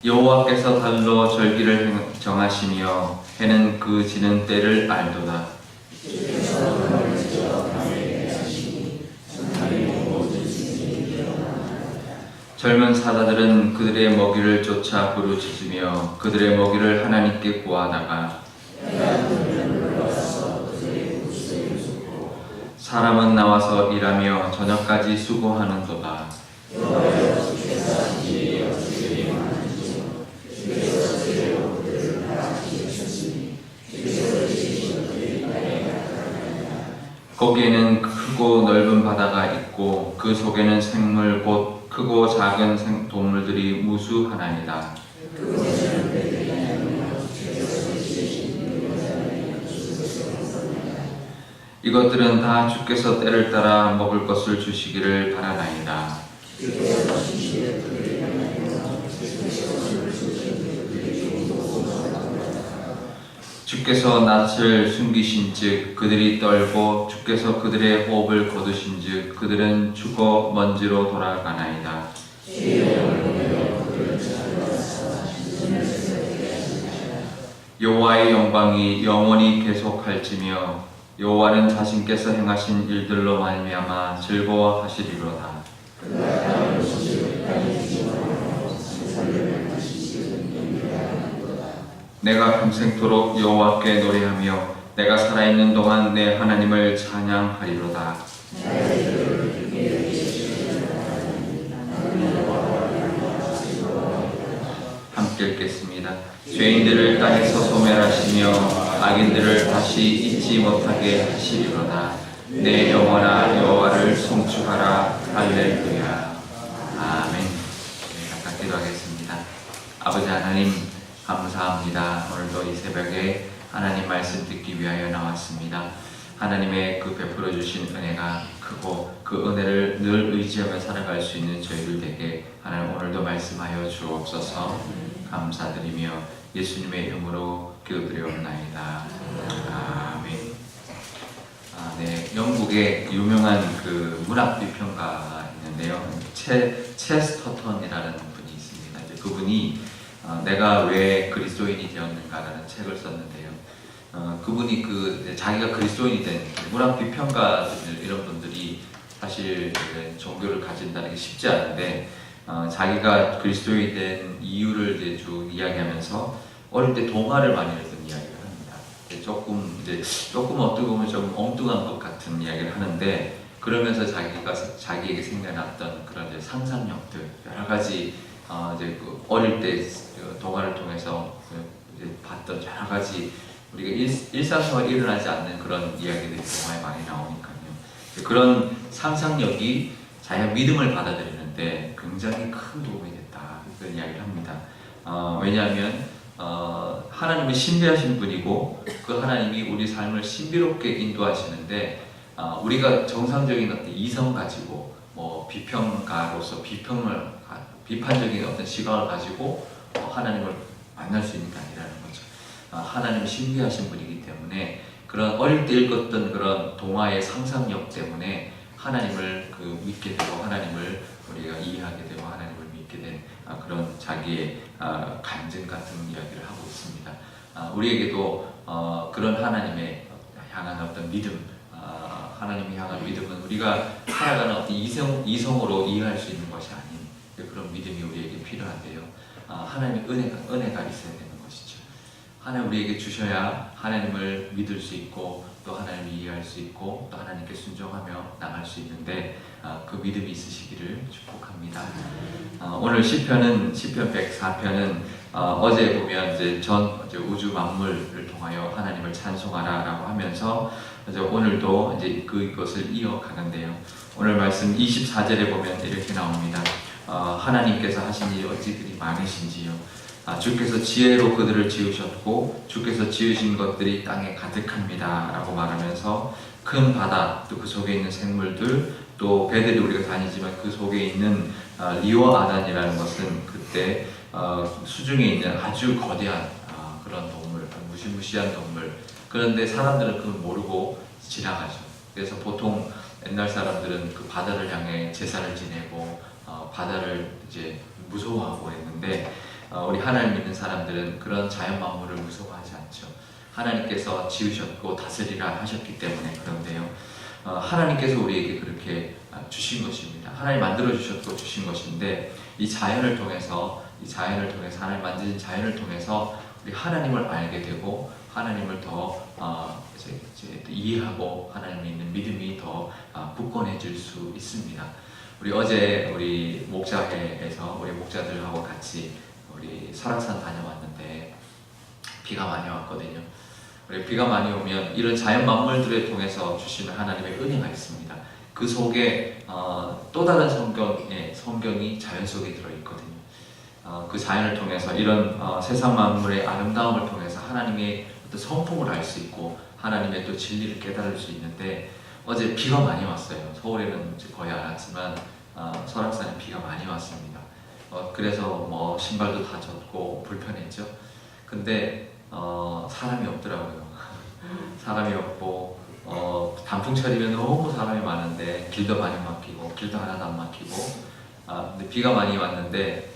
여호와께서 달로 절기를 정하시며 해는 그 지는 때를 알도다. 젊은 사자들은 그들의 먹이를 쫓아 부르짖으며 그들의 먹이를 하나님께 구하다가 사람은 나와서 일하며 저녁까지 수고하는도다. 거기에는 크고 넓은 바다가 있고 그 속에는 생물 곧 크고 작은 동물들이 무수하나이다. 이것들은 다 주께서 때를 따라 먹을 것을 주시기를 바라나이다. 주께서 낯을 숨기신즉 그들이 떨고 주께서 그들의 호흡을 거두신즉 그들은 죽어 먼지로 돌아가나이다. 여호와의 영광이 영원히 계속할지며 여호와는 자신께서 행하신 일들로 말미암아 즐거워하시리로다. 내가 평생토록 여호와께 노래하며 내가 살아있는 동안 내 하나님을 찬양하리로다. 함께 읽겠습니다. 죄인들을 땅에서 소멸하시며 악인들을 다시 잊지 못하게 하시리로다. 내 영혼아 여호와를 송축하라. 할렐루야. 아멘. 잠깐 기도하겠습니다. 아버지 하나님 감사합니다. 오늘도 이 새벽에 하나님 말씀 듣기 위하여 나왔습니다. 하나님의 그 베풀어 주신 은혜가 크고 그 은혜를 늘 의지하며 살아갈 수 있는 저희들 에게 하나님 오늘도 말씀하여 주옵소서. 감사드리며 예수님의 이름으로 기도드리옵나이다. 아멘. 네, 영국의 유명한 그 문학 비평가가 있는데요. 체스터턴이라는 분이 있습니다. 이제 그분이 내가 왜 그리스도인이 되었는가라는 책을 썼는데요. 그분이 자기가 그리스도인이 된 문학 비평가들 이런 분들이 사실 종교를 가진다는 게 쉽지 않은데 자기가 그리스도인이 된 이유를 이제 쭉 이야기하면서 어릴 때 동화를 많이 읽던 이야기를 합니다. 조금 어떻게 보면 좀 엉뚱한 것 같은 이야기를 하는데 그러면서 자기에게 생겨났던 그런 이제 상상력들 여러 가지 이제 어릴 때 동화를 통해서 이제 봤던 여러 가지 우리가 일상생활에 일어나지 않는 그런 이야기들이 동화에 많이 나오니까요. 그런 상상력이 자기가 믿음을 받아들이는데 굉장히 큰 도움이 됐다. 그런 이야기를 합니다. 왜냐하면 하나님은 신비하신 분이고 그 하나님이 우리 삶을 신비롭게 인도하시는데 우리가 정상적인 어떤 이성 가지고 비평가로서 비판적인 어떤 시각을 가지고 하나님을 만날 수 있는 게 아니라는 거죠. 하나님은 신비하신 분이기 때문에 그런 어릴 때 읽었던 그런 동화의 상상력 때문에 하나님을 믿게 되고 하나님을 우리가 이해하게 되고 하나님을 믿게 된 그런 자기의 간증 같은 이야기를 하고 있습니다. 우리에게도 그런 하나님의 향한 어떤 믿음, 하나님이 향한 믿음은 우리가 살아가는 어떤 이성으로 이해할 수 있는 것이 아닌 그런 믿음이 우리에게 필요한데요. 하나님의 은혜가 있어야 되는 것이죠. 하나님 우리에게 주셔야 하나님을 믿을 수 있고 또 하나님을 이해할 수 있고 또 하나님께 순종하며 나갈 수 있는데 그 믿음이 있으시기를 축복합니다. 오늘 시편 104편은 어제 보면 이제 우주 만물을 통하여 하나님을 찬송하라라고 하면서 이제 오늘도 이제 그것을 이어가는데요. 오늘 말씀 24절에 보면 이렇게 나옵니다. 하나님께서 하신 일이 어찌 그리 많으신지요. 주께서 지혜로 그들을 지으셨고 주께서 지으신 것들이 땅에 가득합니다 라고 말하면서 큰 바다 또 그 속에 있는 생물들 또 배들이 우리가 다니지만 그 속에 있는 리워아단이라는 것은 그때 수중에 있는 아주 거대한 그런 동물, 무시무시한 동물. 그런데 사람들은 그걸 모르고 지나가죠. 그래서 보통 옛날 사람들은 그 바다를 향해 제사를 지내고 바다를 이제 무서워하고 했는데 우리 하나님 믿는 사람들은 그런 자연 만물을 무서워하지 않죠. 하나님께서 지으셨고 다스리라 하셨기 때문에. 그런데요, 하나님께서 우리에게 그렇게 주신 것입니다. 하나님 만들어 주셨고 주신 것인데, 이 자연을 통해서 하나님 만드신 자연을 통해서 우리 하나님을 알게 되고 하나님을 더 이해하고 하나님 믿는 믿음이 더 굳건해질 수 있습니다. 우리 목자회에서 우리 목자들하고 같이 우리 설악산 다녀왔는데 비가 많이 왔거든요. 비가 많이 오면 이런 자연 만물들을 통해서 주시는 하나님의 은혜가 있습니다. 그 속에 또 다른 성경이 자연 속에 들어있거든요. 그 자연을 통해서 이런 세상 만물의 아름다움을 통해서 하나님의 어떤 성품을 알 수 있고 하나님의 또 진리를 깨달을 수 있는데, 어제 비가 많이 왔어요. 서울에는 거의 안 왔지만 설악산에 비가 많이 왔습니다. 그래서 신발도 다 젖고 불편했죠. 근데 사람이 없더라고요. 사람이 없고 단풍철이면 너무 사람이 많은데 길도 많이 막히고 길도 하나도 안 막히고. 근데 비가 많이 왔는데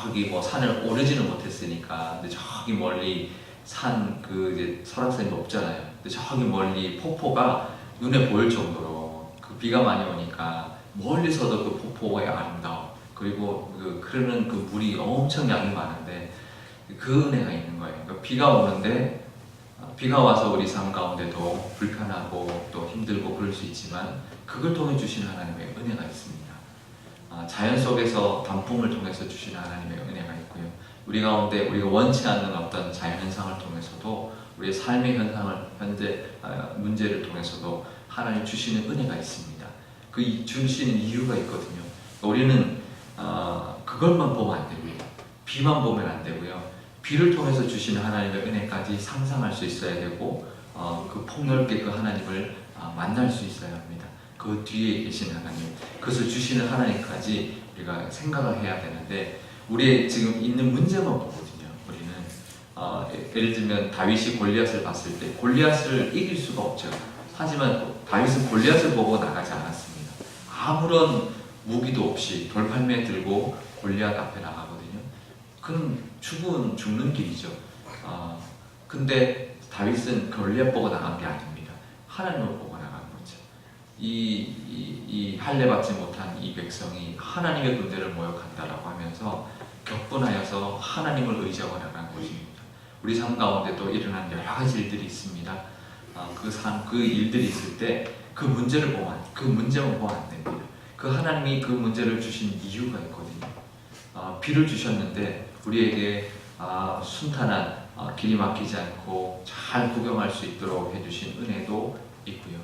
저기 산을 오르지는 못했으니까, 근데 저기 멀리 이제 설악산이 높잖아요. 근데 저기 멀리 폭포가 눈에 보일 정도로 그 비가 많이 오니까 멀리서도 그 폭포의 아름다움, 그리고 흐르는 그 물이 엄청 양이 많은데 그 은혜가 있는 거예요. 그러니까 비가 오는데, 비가 와서 우리 삶 가운데도 불편하고 또 힘들고 그럴 수 있지만 그걸 통해 주시는 하나님의 은혜가 있습니다. 자연 속에서 단풍을 통해서 주시는 하나님의 은혜가 있고요. 우리 가운데 우리가 원치 않는 어떤 자연 현상을 통해서도, 우리의 삶의 현재 문제를 통해서도 하나님 주시는 은혜가 있습니다. 그 주시는 이유가 있거든요. 우리는 그것만 보면 안 됩니다. 비만 보면 안 되고요. 비를 통해서 주시는 하나님의 은혜까지 상상할 수 있어야 되고, 그 폭넓게 그 하나님을 만날 수 있어야 합니다. 그 뒤에 계신 하나님, 그것을 주시는 하나님까지 우리가 생각을 해야 되는데, 우리의 지금 있는 문제만 보거든요. 우리는 예를 들면 다윗이 골리앗을 봤을 때 골리앗을 이길 수가 없죠. 하지만 다윗은 골리앗을 보고 나가지 않았습니다. 아무런 무기도 없이 돌팔매 들고 골리앗 앞에 나가거든요. 그건 죽는 길이죠. 근데 다윗은 골리앗 보고 나간 게 아닙니다. 하나님을 보고 나간 거죠. 이 할례 받지 못한 이 백성이 하나님의 군대를 모욕한다라고 하면서 격분하여서 하나님을 의지하고 나간 것입니다. 우리 삶 가운데도 일어난 여러 가지 일들이 있습니다. 그 일들이 있을 때 그 문제만 보면 안 됩니다. 그 하나님이 그 문제를 주신 이유가 있거든요. 비를 주셨는데 우리에게 순탄한 길이 막히지 않고 잘 구경할 수 있도록 해주신 은혜도 있고요.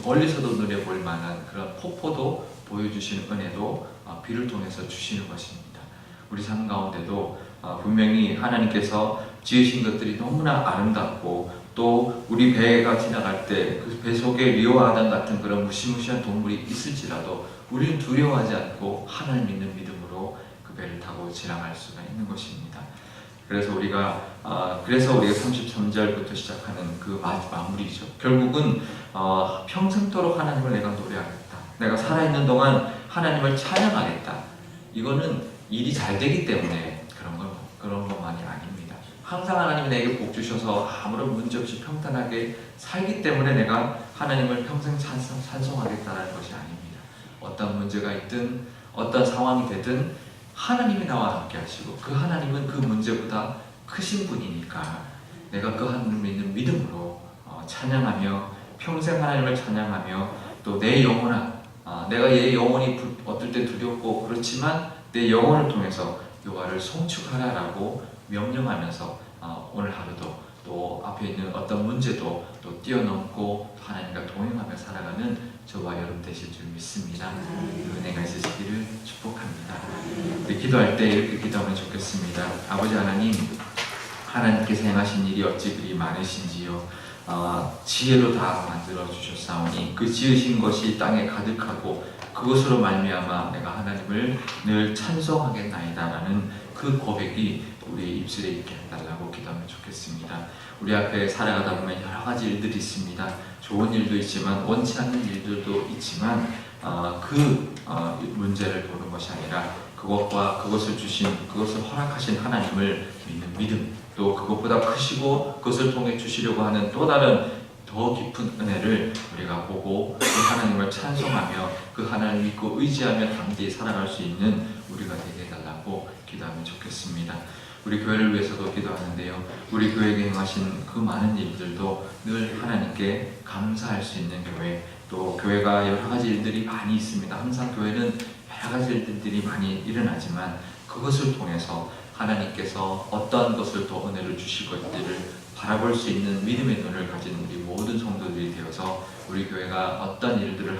멀리서도 눈에 볼 만한 그런 폭포도 보여주시는 은혜도 비를 통해서 주시는 것입니다. 우리 삶 가운데도 분명히 하나님께서 지으신 것들이 너무나 아름답고, 또 우리 배가 지나갈 때 그 배 속에 리오아담 같은 그런 무시무시한 동물이 있을지라도 우리는 두려워하지 않고 하나님 믿는 믿음으로 그 배를 타고 지나갈 수가 있는 것입니다. 그래서 우리가 33절부터 시작하는 그 마무리죠. 결국은 평생도록 하나님을 내가 노래하겠다. 내가 살아있는 동안 하나님을 찬양하겠다. 이거는 일이 잘 되기 때문에 그런 것만이 아닙니다. 항상 하나님이 내게 복 주셔서 아무런 문제 없이 평탄하게 살기 때문에 내가 하나님을 평생 찬송하겠다는 것이 아닙니다. 어떤 문제가 있든 어떤 상황이 되든 하나님이 나와 함께 하시고, 그 하나님은 그 문제보다 크신 분이니까 내가 그 하나님을 믿는 믿음으로 찬양하며 평생 하나님을 찬양하며, 또 내 내가 내 영혼이 어떨 때 두렵고 그렇지만 내 영혼을 통해서 여호와를 송축하라라고 명령하면서 오늘 하루도 또 앞에 있는 어떤 문제도 또 뛰어넘고 하나님과 동행하며 살아가는 저와 여러분 되실 줄 믿습니다. 은혜가 있으시기를 축복합니다. 우리 기도할 때 이렇게 기도하면 좋겠습니다. 아버지 하나님께서 행하신 일이 어찌 그리 많으신지요. 지혜로 다 만들어 주셨사오니 그 지으신 것이 땅에 가득하고 그것으로 말미암아 내가 하나님을 늘 찬송하겠나이다라는 그 고백이 우리 입술에 있게 해달라고 기도하면 좋겠습니다. 우리 앞에 살아가다 보면 여러 가지 일들이 있습니다. 좋은 일도 있지만 원치 않는 일들도 있지만 그 문제를 보는 것이 아니라 그것과 그것을 허락하신 하나님을 믿는 믿음, 또 그것보다 크시고 그것을 통해 주시려고 하는 또 다른 더 깊은 은혜를 우리가 보고 그 하나님을 찬송하며 그 하나님을 믿고 의지하며 당대에 살아갈 수 있는 우리가 되게 해달라고 기도하면 좋겠습니다. 우리 교회를 위해서도 기도하는데요. 우리 교회에게 행하신 그 많은 일들도 늘 하나님께 감사할 수 있는 교회, 또 교회가 여러 가지 일들이 많이 있습니다. 항상 교회는 여러 가지 일들이 많이 일어나지만 그것을 통해서 하나님께서 어떤 것을 더 은혜를 주실 것들을 바라볼 수 있는 믿음의 눈을 가진 우리 모든 성도들이 되어서 우리 교회가 어떤 일들을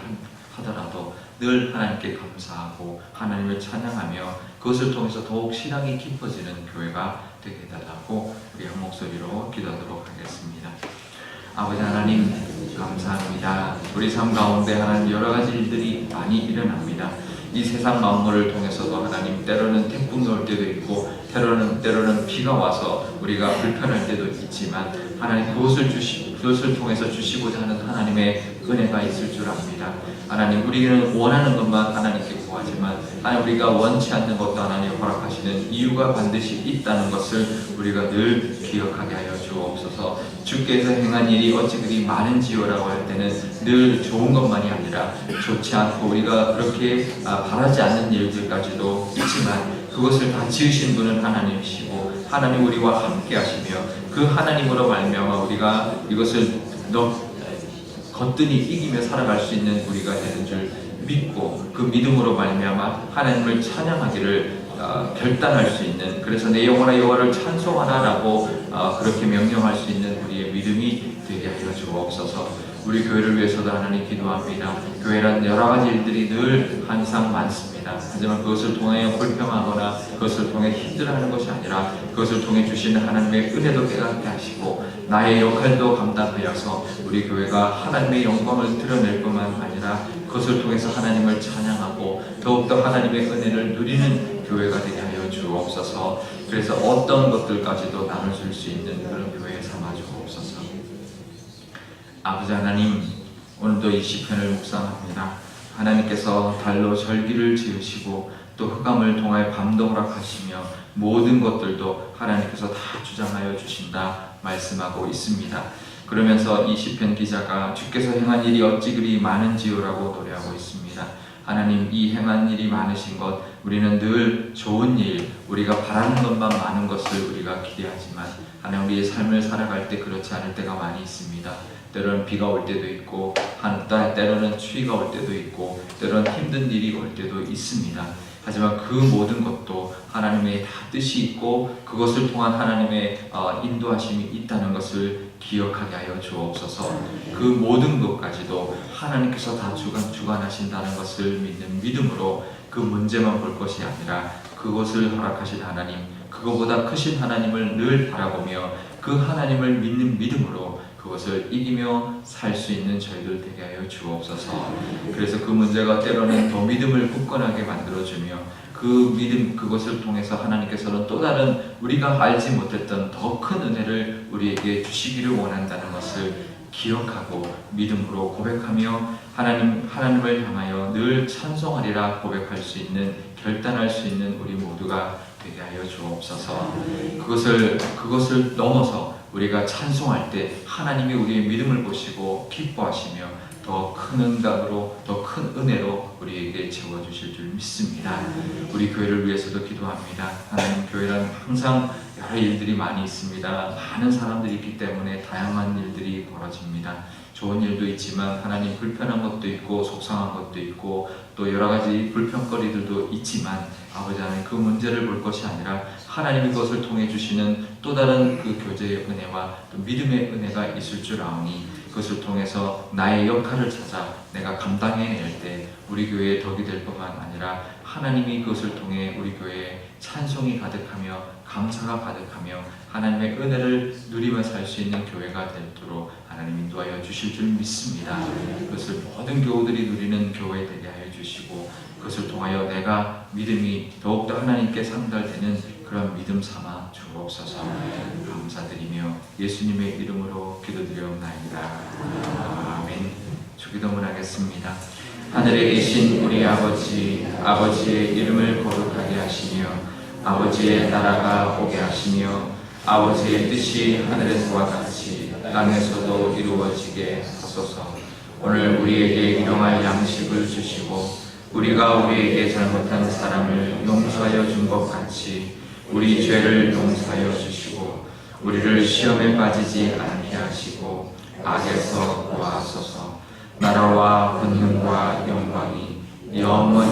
하더라도 늘 하나님께 감사하고 하나님을 찬양하며 그것을 통해서 더욱 신앙이 깊어지는 교회가 되게 해달라고 우리 한 목소리로 기도하도록 하겠습니다. 아버지 하나님 감사합니다. 우리 삶 가운데 하나님 여러 가지 일들이 많이 일어납니다. 이 세상 만물을 통해서도 하나님 때로는 태풍이 올 때도 있고 때로는 비가 와서 우리가 불편할 때도 있지만 하나님 그것을 통해서 주시고자 하는 하나님의 은혜가 있을 줄 압니다. 하나님 우리는 원하는 것만 하나님께 구하지만 하나님 우리가 원치 않는 것도 하나님 허락하시는 이유가 반드시 있다는 것을 우리가 늘 기억하게 하여 주옵소서. 주께서 행한 일이 어찌 그리 많은지요라고 할 때는 늘 좋은 것만이 아니라 좋지 않고 우리가 그렇게 바라지 않는 일들까지도 있지만 그것을 다 지으신 분은 하나님이시고 하나님 우리와 함께 하시며 그 하나님으로 말미암아 우리가 이것을 거뜬히 이기며 살아갈 수 있는 우리가 되는 줄 믿고 그 믿음으로 말미암아 하나님을 찬양하기를 결단할 수 있는, 그래서 내 영혼아 여호와를 찬송하라라고 그렇게 명령할 수 있는 우리의 믿음이 되게 하여 주옵소서. 우리 교회를 위해서도 하나님 기도합니다. 교회란 여러 가지 일들이 늘 항상 많습니다. 하지만 그것을 통하여 불평하거나 그것을 통해 힘들어하는 것이 아니라 그것을 통해 주시는 하나님의 은혜도 깨닫게 하시고 나의 역할도 감당하여서 우리 교회가 하나님의 영광을 드러낼 뿐만 아니라 그것을 통해서 하나님을 찬양하고 더욱더 하나님의 은혜를 누리는 교회가 되게 하여 주옵소서. 그래서 어떤 것들까지도 나눠줄 수 있는 그런 교회 삼아 주옵소서. 아버지 하나님, 오늘도 이 시편을 묵상합니다. 하나님께서 달로 절기를 지으시고 또 흑암을 통하여 밤도 허락하시며 모든 것들도 하나님께서 다 주장하여 주신다 말씀하고 있습니다. 그러면서 이 시편 기자가 주께서 행한 일이 어찌 그리 많은지요라고 노래하고 있습니다. 하나님 이 행한 일이 많으신 것, 우리는 늘 좋은 일, 우리가 바라는 것만 많은 것을 우리가 기대하지만 하나님 우리의 삶을 살아갈 때 그렇지 않을 때가 많이 있습니다. 때로는 비가 올 때도 있고 때로는 추위가 올 때도 있고 때로는 힘든 일이 올 때도 있습니다. 하지만 그 모든 것도 하나님의 다 뜻이 있고 그것을 통한 하나님의 인도하심이 있다는 것을 기억하게 하여 주옵소서. 그 모든 것까지도 하나님께서 다 주관하신다는 것을 믿는 믿음으로 그 문제만 볼 것이 아니라 그것을 허락하신 하나님, 그거보다 크신 하나님을 늘 바라보며 그 하나님을 믿는 믿음으로 그것을 이기며 살 수 있는 저희들 되게 하여 주옵소서. 그래서 그 문제가 때로는 더 믿음을 굳건하게 만들어주며 그 믿음, 그것을 통해서 하나님께서는 또 다른 우리가 알지 못했던 더 큰 은혜를 우리에게 주시기를 원한다는 것을 기억하고 믿음으로 고백하며 하나님을 향하여 늘 찬송하리라 고백할 수 있는, 결단할 수 있는 우리 모두가 되게 하여 주옵소서. 그것을 넘어서 우리가 찬송할 때 하나님이 우리의 믿음을 보시고 기뻐하시며 더 큰 응답으로, 더 큰 은혜로 우리에게 채워주실 줄 믿습니다. 우리 교회를 위해서도 기도합니다. 하나님, 교회란 항상 여러 일들이 많이 있습니다. 많은 사람들이 있기 때문에 다양한 일들이 벌어집니다. 좋은 일도 있지만 하나님 불편한 것도 있고 속상한 것도 있고 또 여러 가지 불평거리들도 있지만 아버지 하나님 그 문제를 볼 것이 아니라 하나님이 그것을 통해 주시는 또 다른 그 교제의 은혜와 또 믿음의 은혜가 있을 줄 아오니 그것을 통해서 나의 역할을 찾아 내가 감당해낼 때 우리 교회의 덕이 될 뿐만 아니라 하나님이 그것을 통해 우리 교회에 찬송이 가득하며 감사가 가득하며 하나님의 은혜를 누리며 살 수 있는 교회가 되도록 하나님 인도하여 주실 줄 믿습니다. 그것을 모든 교우들이 누리는 교회 되게 하여 주시고 그것을 통하여 내가 믿음이 더욱더 하나님께 상달되는 그런 믿음 삼아 주옵소서. 감사드리며 예수님의 이름으로 기도드려옵나이다. 아멘. 주기도문 하겠습니다. 하늘에 계신 우리 아버지의 이름을 거룩하게 하시며 아버지의 나라가 오게 하시며 아버지의 뜻이 하늘에서와 같이 땅에서도 이루어지게 하소서. 오늘 우리에게 일용할 양식을 주시고 우리가 우리에게 잘못한 사람을 용서하여 준 것 같이 우리 죄를 용서하여 주시고 우리를 시험에 빠지지 않게 하시고 악에서 구하소서. 나라와 권능과 영광이 영원히